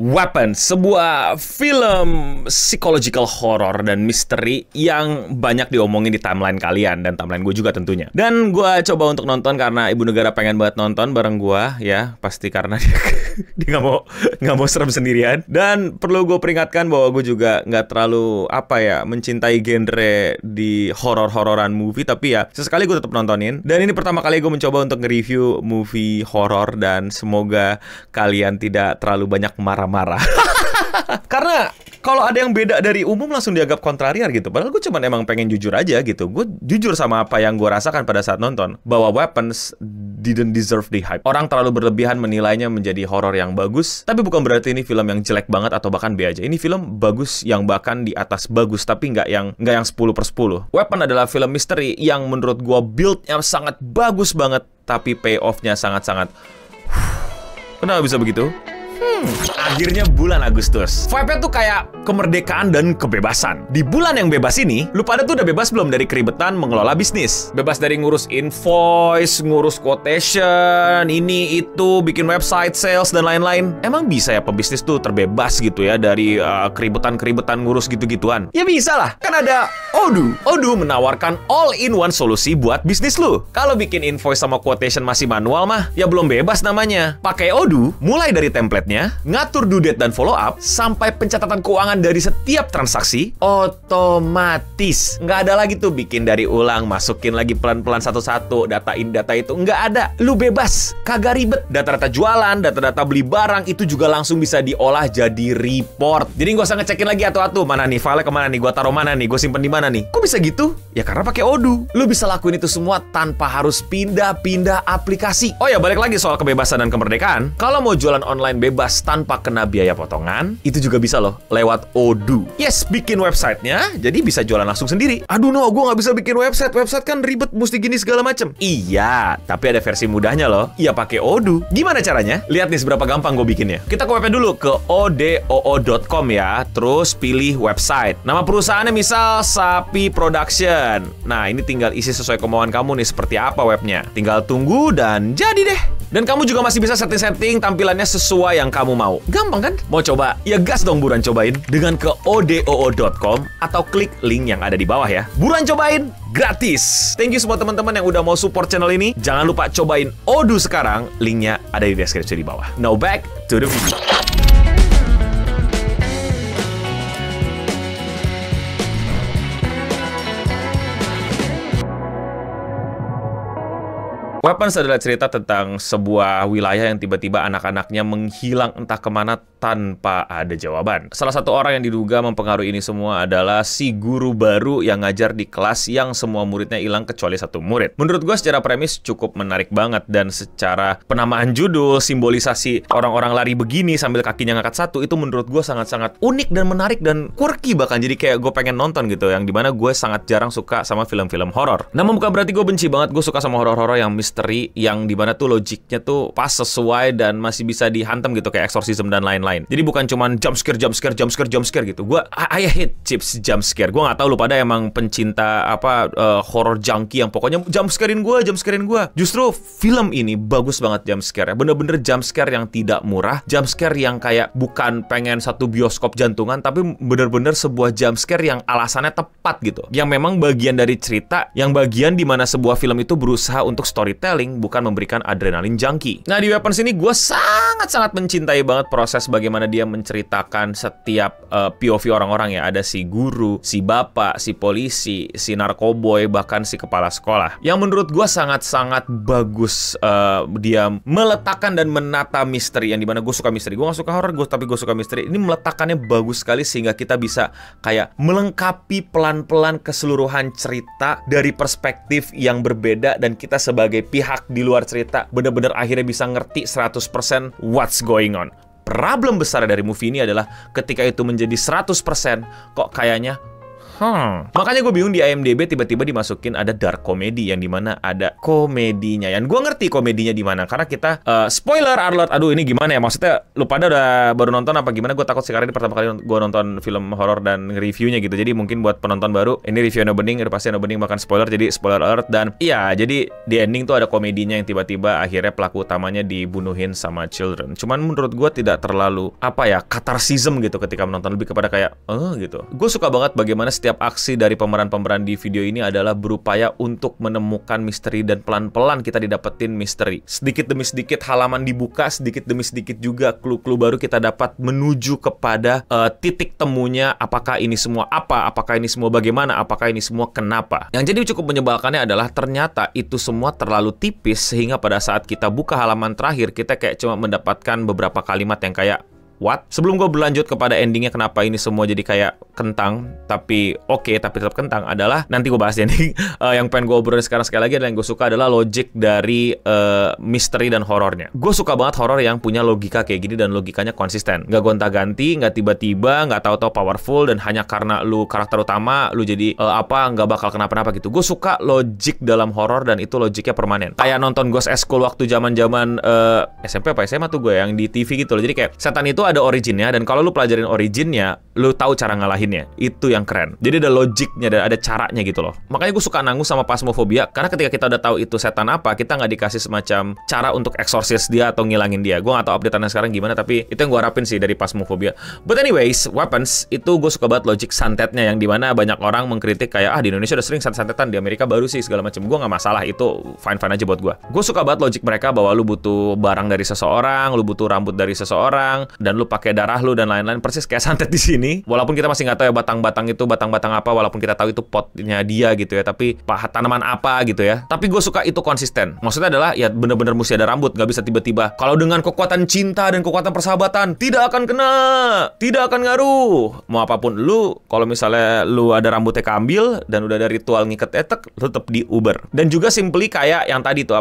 Weapons, sebuah film psychological horror dan misteri yang banyak diomongin di timeline kalian dan timeline gue juga tentunya. Dan gue coba untuk nonton karena ibu negara pengen banget nonton bareng gue, ya pasti karena dia nggak mau serem sendirian. Dan perlu gue peringatkan bahwa gue juga nggak terlalu mencintai genre di horor-hororan movie, tapi ya sesekali gue tetap nontonin. Dan ini pertama kali gue mencoba untuk nge-review movie horor dan semoga kalian tidak terlalu banyak marah-marah. Karena kalau ada yang beda dari umum langsung dianggap kontrarian gitu. Padahal gue cuman emang pengen jujur aja gitu. Gue jujur sama apa yang gue rasakan pada saat nonton, bahwa Weapons didn't deserve the hype. Orang terlalu berlebihan menilainya menjadi horor yang bagus, tapi bukan berarti ini film yang jelek banget atau bahkan B aja. Ini film bagus yang bahkan di atas bagus, tapi nggak yang 10/10. Weapon adalah film misteri yang menurut gue build-nya sangat bagus banget, tapi payoff-nya sangat-sangat kenapa bisa begitu? Akhirnya bulan Agustus. Vibe-nya tuh kayak kemerdekaan dan kebebasan. Di bulan yang bebas ini, lu pada tuh udah bebas belum dari keribetan mengelola bisnis? Bebas dari ngurus invoice, ngurus quotation, ini itu, bikin website, sales, dan lain-lain. Emang bisa ya pebisnis tuh terbebas gitu ya dari keribetan-keribetan ngurus gitu-gituan? Ya bisa lah, kan ada Odoo. Odoo menawarkan all-in-one solusi buat bisnis lu. Kalau bikin invoice sama quotation masih manual mah, ya belum bebas namanya. Pakai Odoo, mulai dari template-nya, ngatur due date dan follow up, sampai pencatatan keuangan dari setiap transaksi, otomatis. Nggak ada lagi tuh bikin dari ulang, masukin lagi pelan-pelan satu-satu, datain data itu. Nggak ada. Lu bebas. Kagak ribet. Data-data jualan, data-data beli barang, itu juga langsung bisa diolah jadi report. Jadi nggak usah ngecekin lagi atu-atu. Mana nih, file kemana nih, gua taruh mana nih, gua simpen di mana nih. Kok bisa gitu? Ya karena pakai Odoo. Lu bisa lakuin itu semua tanpa harus pindah-pindah aplikasi. Oh ya, balik lagi soal kebebasan dan kemerdekaan. Kalau mau jualan online bebas tanpa kena biaya potongan, itu juga bisa loh, lewat Odoo. Yes, bikin websitenya, jadi bisa jualan langsung sendiri. Aduh no, gue nggak bisa bikin website kan ribet, mesti gini segala macem. Iya, tapi ada versi mudahnya loh. Iya, pakai Odoo. Gimana caranya? Lihat nih seberapa gampang gue bikinnya. Kita ke webnya dulu, ke odoo.com ya, terus pilih website. Nama perusahaannya misal Sapi Production. Nah, ini tinggal isi sesuai kemauan kamu nih, seperti apa webnya. Tinggal tunggu dan jadi deh. Dan kamu juga masih bisa setting-setting tampilannya sesuai yang kamu mau. Gampang kan? Mau coba? Ya gas dong, buruan cobain. Dengan ke odoo.com atau klik link yang ada di bawah ya. Buruan cobain, gratis. Thank you semua teman-teman yang udah mau support channel ini. Jangan lupa cobain Odoo sekarang. Linknya ada di deskripsi di bawah. Now back to the video. Weapons adalah cerita tentang sebuah wilayah yang tiba-tiba anak-anaknya menghilang entah kemana tanpa ada jawaban. Salah satu orang yang diduga mempengaruhi ini semua adalah si guru baru yang ngajar di kelas yang semua muridnya hilang kecuali satu murid. Menurut gue secara premis cukup menarik banget, dan secara penamaan judul, simbolisasi orang-orang lari begini sambil kakinya ngangkat satu, itu menurut gue sangat-sangat unik dan menarik dan quirky bahkan. Jadi kayak gue pengen nonton gitu, yang dimana gue sangat jarang suka sama film-film horor. Namun bukan berarti gue benci banget. Gue suka sama horor-horor yang misteri, yang dimana tuh logiknya tuh pas, sesuai, dan masih bisa dihantam gitu kayak exorcism dan lain-lain. Jadi bukan cuman jump scare gitu. I hate chips jump scare. Gue nggak tahu lu pada emang pencinta horror junkie yang pokoknya jump scarein gue. Justru film ini bagus banget jump scare. Bener-bener jump scare yang tidak murah, jump scare yang kayak bukan pengen satu bioskop jantungan, tapi bener-bener sebuah jump scare yang alasannya tepat gitu. Yang memang bagian dari cerita, yang bagian dimana sebuah film itu berusaha untuk storytelling, bukan memberikan adrenalin junkie. Nah, di Weapons ini gue sangat-sangat mencintai banget proses bagaimana dia menceritakan setiap POV orang-orang ya. Ada si guru, si bapak, si polisi, si narkoboy, bahkan si kepala sekolah. Yang menurut gue sangat-sangat bagus dia meletakkan dan menata misteri, yang dimana gue suka misteri. Gue gak suka horror, tapi gue suka misteri. Ini meletakkannya bagus sekali sehingga kita bisa kayak melengkapi pelan-pelan keseluruhan cerita dari perspektif yang berbeda, dan kita sebagai pihak di luar cerita bener-bener akhirnya bisa ngerti 100% what's going on. Problem besar dari movie ini adalah ketika itu menjadi 100%, kok kayaknya Makanya gue bingung di IMDb tiba-tiba dimasukin ada dark comedy yang dimana ada komedinya. Yang gue ngerti komedinya di mana karena kita spoiler alert. Aduh ini gimana ya? Maksudnya lu pada udah baru nonton apa gimana? Gue takut sekarang ini pertama kali gue nonton film horor dan reviewnya gitu. Jadi mungkin buat penonton baru ini review No Bening, udah pasti No Bening makan spoiler. Jadi spoiler alert. Dan iya, jadi di ending tuh ada komedinya yang tiba-tiba akhirnya pelaku utamanya dibunuhin sama children. Cuman menurut gue tidak terlalu apa ya, katarsism gitu ketika menonton, lebih kepada kayak gitu. Gue suka banget bagaimana setiap aksi dari pemeran-pemeran di video ini adalah berupaya untuk menemukan misteri dan pelan-pelan kita didapetin misteri. Sedikit demi sedikit halaman dibuka, sedikit demi sedikit juga clue-clue baru kita dapat menuju kepada titik temunya. Apakah ini semua apa? Apakah ini semua bagaimana? Apakah ini semua kenapa? Yang jadi cukup menyebalkannya adalah ternyata itu semua terlalu tipis sehingga pada saat kita buka halaman terakhir kita kayak cuma mendapatkan beberapa kalimat yang kayak what? Sebelum gue berlanjut kepada endingnya kenapa ini semua jadi kayak kentang, tapi tapi tetap kentang adalah nanti gue bahas ya nih. Yang pengen gue obrolin sekarang sekali lagi adalah yang gue suka adalah logic dari misteri dan horornya. Gue suka banget horor yang punya logika kayak gini dan logikanya konsisten. Nggak gonta-ganti, nggak tiba-tiba, nggak tahu-tahu powerful dan hanya karena lu karakter utama lu jadi nggak bakal kenapa-napa gitu. Gue suka logic dalam horor dan itu logiknya permanen. Kayak nonton Ghost School waktu zaman-zaman SMP apa SMA tuh gue yang di TV gitu loh. Jadi kayak setan itu ada originnya dan kalau lu pelajarin originnya, lu tahu cara ngalahinnya. Itu yang keren. Jadi ada logiknya dan ada caranya gitu loh. Makanya gue suka nanggung sama Phasmophobia karena ketika kita udah tahu itu setan apa, kita nggak dikasih semacam cara untuk eksorsis dia atau ngilangin dia. Gue nggak tahu updateannya sekarang gimana, tapi itu yang gue harapin sih dari Phasmophobia. But anyways, Weapons itu gue suka banget logik santetnya yang dimana banyak orang mengkritik kayak di Indonesia udah sering santet-santetan, di Amerika baru sih segala macam. Gue nggak masalah, itu fine-fine aja buat gue. Gue suka banget logik mereka bahwa lu butuh barang dari seseorang, lu butuh rambut dari seseorang, dan lu pakai darah lu dan lain-lain, persis kayak santet di sini. Walaupun kita masih nggak tahu ya batang-batang itu batang-batang apa, walaupun kita tahu itu potnya dia gitu ya, tapi tanaman apa gitu ya. Tapi gue suka itu konsisten. Maksudnya adalah ya bener-bener mesti ada rambut, nggak bisa tiba-tiba kalau dengan kekuatan cinta dan kekuatan persahabatan tidak akan kena, tidak akan ngaruh. Mau apapun lu, kalau misalnya lu ada rambutnya keambil dan udah ada ritual ngiket etek, lu tetap diuber. Dan juga simply kayak yang tadi tuh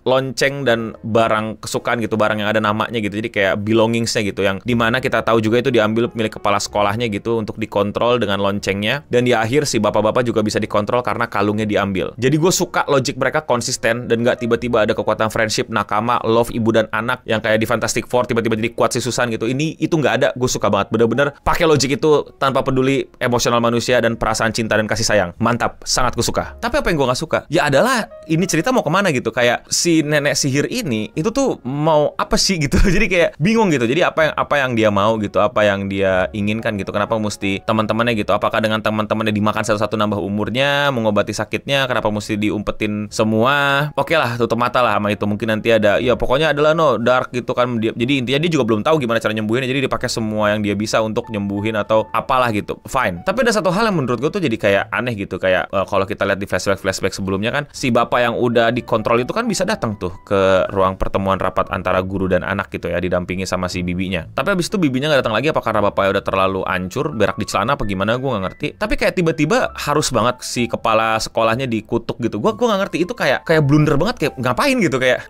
lonceng dan barang kesukaan gitu, barang yang ada namanya gitu. Jadi kayak belongingsnya gitu, yang dimana kita tahu juga itu diambil milik kepala sekolahnya gitu untuk dikontrol dengan loncengnya. Dan di akhir si bapak-bapak juga bisa dikontrol karena kalungnya diambil. Jadi gue suka logic mereka konsisten dan nggak tiba-tiba ada kekuatan friendship, nakama, love ibu dan anak yang kayak di Fantastic Four tiba-tiba jadi kuat si Susan gitu. Itu nggak ada. Gue suka banget. Bener-bener pakai logic itu tanpa peduli emosional manusia dan perasaan cinta dan kasih sayang. Mantap. Sangat gue suka. Tapi apa yang gue nggak suka? Ya adalah ini cerita mau kemana gitu. Kayak si nenek sihir ini itu tuh mau apa sih gitu. Jadi kayak bingung gitu. Jadi apa yang dia mau gitu, apa yang dia inginkan gitu. Kenapa mesti teman-temannya gitu? Apakah dengan teman-temannya dimakan satu-satu nambah umurnya, mengobati sakitnya? Kenapa mesti diumpetin semua? Oke lah, tutup mata lah sama itu. Mungkin nanti ada, ya pokoknya adalah dark gitu kan. Jadi intinya dia juga belum tahu gimana cara nyembuhinnya. Jadi dipakai semua yang dia bisa untuk nyembuhin atau apalah gitu. Fine. Tapi ada satu hal yang menurut gue tuh jadi kayak aneh gitu. Kayak kalau kita lihat di flashback sebelumnya kan, si bapak yang udah dikontrol itu kan bisa datang tuh ke ruang pertemuan rapat antara guru dan anak gitu ya, didampingi sama si bibinya. Tapi abis itu bibinya nggak datang lagi, apa karena bapaknya udah terlalu hancur, berak di celana apa gimana, gue nggak ngerti. Tapi kayak tiba-tiba harus banget si kepala sekolahnya dikutuk gitu. Gue nggak ngerti, itu kayak blunder banget, kayak ngapain gitu, kayak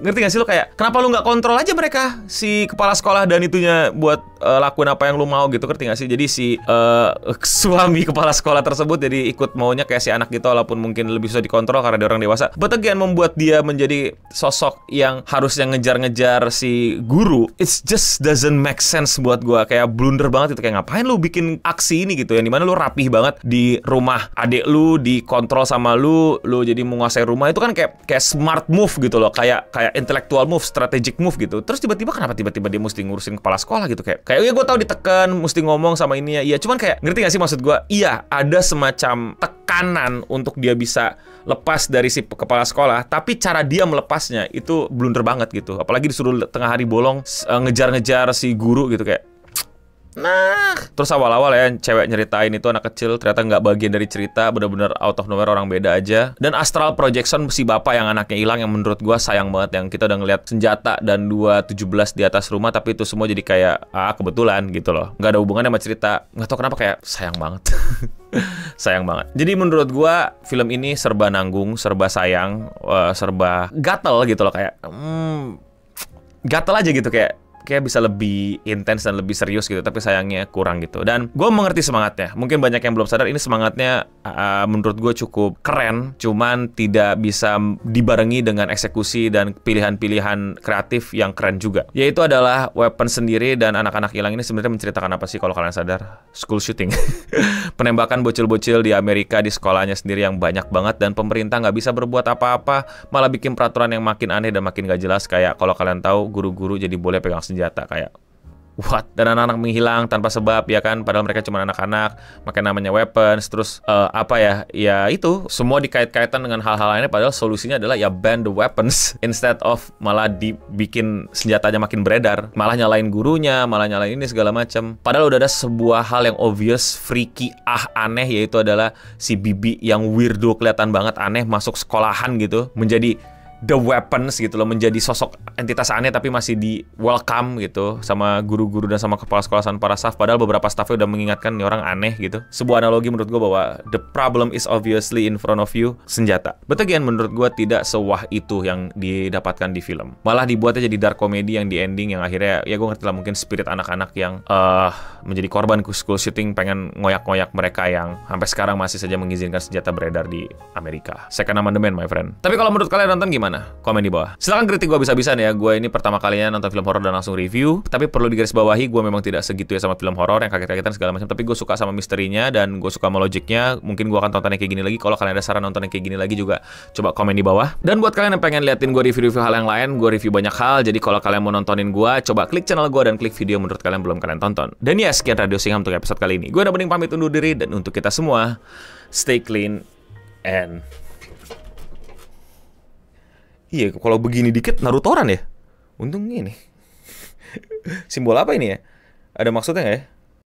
ngerti gak sih lo, kayak kenapa lu nggak kontrol aja mereka, si kepala sekolah dan itunya buat lakuin apa yang lu mau gitu, ngerti gak sih? Jadi si suami kepala sekolah tersebut jadi ikut maunya kayak si anak gitu, walaupun mungkin lebih susah dikontrol karena dia orang dewasa. But again, membuat dia menjadi sosok yang harusnya ngejar-ngejar si guru, it just doesn't make sense buat gue. Kayak blunder banget itu, kayak ngapain lu bikin aksi ini gitu, yang dimana lu rapih banget di rumah adik lu, dikontrol sama lu jadi menguasai rumah. Itu kan kayak smart move gitu loh, kayak intellectual move, strategic move gitu. Terus tiba-tiba kenapa tiba-tiba dia mesti ngurusin kepala sekolah gitu, kayak ya gue tahu ditekan, mesti ngomong sama ini ya, iya, cuman kayak ngerti gak sih maksud gue? Iya, ada semacam tekanan untuk dia bisa lepas dari si kepala sekolah, tapi cara dia melepasnya itu blunder banget gitu. Apalagi disuruh tengah hari bolong ngejar-ngejar si guru gitu, kayak nah. Terus awal-awal ya cewek nyeritain itu anak kecil, ternyata nggak bagian dari cerita, bener-bener out of nowhere, orang beda aja. Dan astral projection si bapak yang anaknya hilang, yang menurut gua sayang banget, yang kita udah ngeliat senjata dan 217 di atas rumah, tapi itu semua jadi kayak kebetulan gitu loh, nggak ada hubungannya sama cerita. Nggak tahu kenapa kayak sayang banget. Sayang banget. Jadi menurut gua film ini serba nanggung, serba sayang, serba gatel gitu loh, kayak gatel aja gitu, kayak kayak bisa lebih intens dan lebih serius gitu, tapi sayangnya kurang gitu. Dan gue mengerti semangatnya. Mungkin banyak yang belum sadar ini semangatnya menurut gue cukup keren, cuman tidak bisa dibarengi dengan eksekusi dan pilihan-pilihan kreatif yang keren juga. Yaitu adalah Weapon sendiri dan anak-anak hilang ini sebenarnya menceritakan apa sih kalau kalian sadar? School shooting. Penembakan bocil-bocil di Amerika di sekolahnya sendiri yang banyak banget, dan pemerintah nggak bisa berbuat apa-apa, malah bikin peraturan yang makin aneh dan makin gak jelas. Kayak kalau kalian tahu guru-guru jadi boleh pegang senjata, kayak what? Dan anak-anak menghilang tanpa sebab, ya kan? Padahal mereka cuma anak-anak, makanya namanya weapons. Terus apa ya? Ya itu semua dikait-kaitan dengan hal-hal lainnya. Padahal solusinya adalah ya ban the weapons instead of malah dibikin senjatanya makin beredar, malah nyalain gurunya, malah nyalain ini segala macam. Padahal udah ada sebuah hal yang obvious, freaky, aneh, yaitu adalah si Bibi yang weirdo, kelihatan banget aneh, masuk sekolahan gitu, menjadi the weapons gitu loh, menjadi sosok entitas aneh tapi masih di welcome gitu sama guru-guru dan sama kepala sekolah dan para staff. Padahal beberapa staffnya udah mengingatkan nih orang aneh gitu. Sebuah analogi menurut gue bahwa the problem is obviously in front of you, senjata. But again, menurut gue tidak sewah itu yang didapatkan di film. Malah dibuatnya jadi dark comedy yang di ending yang akhirnya ya gue ngerti lah, mungkin spirit anak-anak yang menjadi korban school shooting pengen ngoyak-ngoyak mereka yang sampai sekarang masih saja mengizinkan senjata beredar di Amerika. Second Amendment, my friend. Tapi kalau menurut kalian nonton gimana? Komen di bawah. Silahkan kritik gue bisa-bisan ya. Gue ini pertama kalinya nonton film horor dan langsung review. Tapi perlu digarisbawahi, gue memang tidak segitu ya sama film horor yang kaget-kagetan segala macam. Tapi gue suka sama misterinya dan gue suka sama logiknya. Mungkin gue akan tonton yang kayak gini lagi. Kalau kalian ada saran nonton yang kayak gini lagi juga, coba komen di bawah. Dan buat kalian yang pengen liatin gue review-review hal yang lain, gue review banyak hal. Jadi kalau kalian mau nontonin gue, coba klik channel gue dan klik video menurut kalian belum kalian tonton. Dan ya, sekian Radio Singham untuk episode kali ini. Gue udah mending pamit undur diri, dan untuk kita semua, stay clean and iya, kalau begini dikit Narutoran ya. Untung ini. Simbol apa ini ya? Ada maksudnya nggak ya?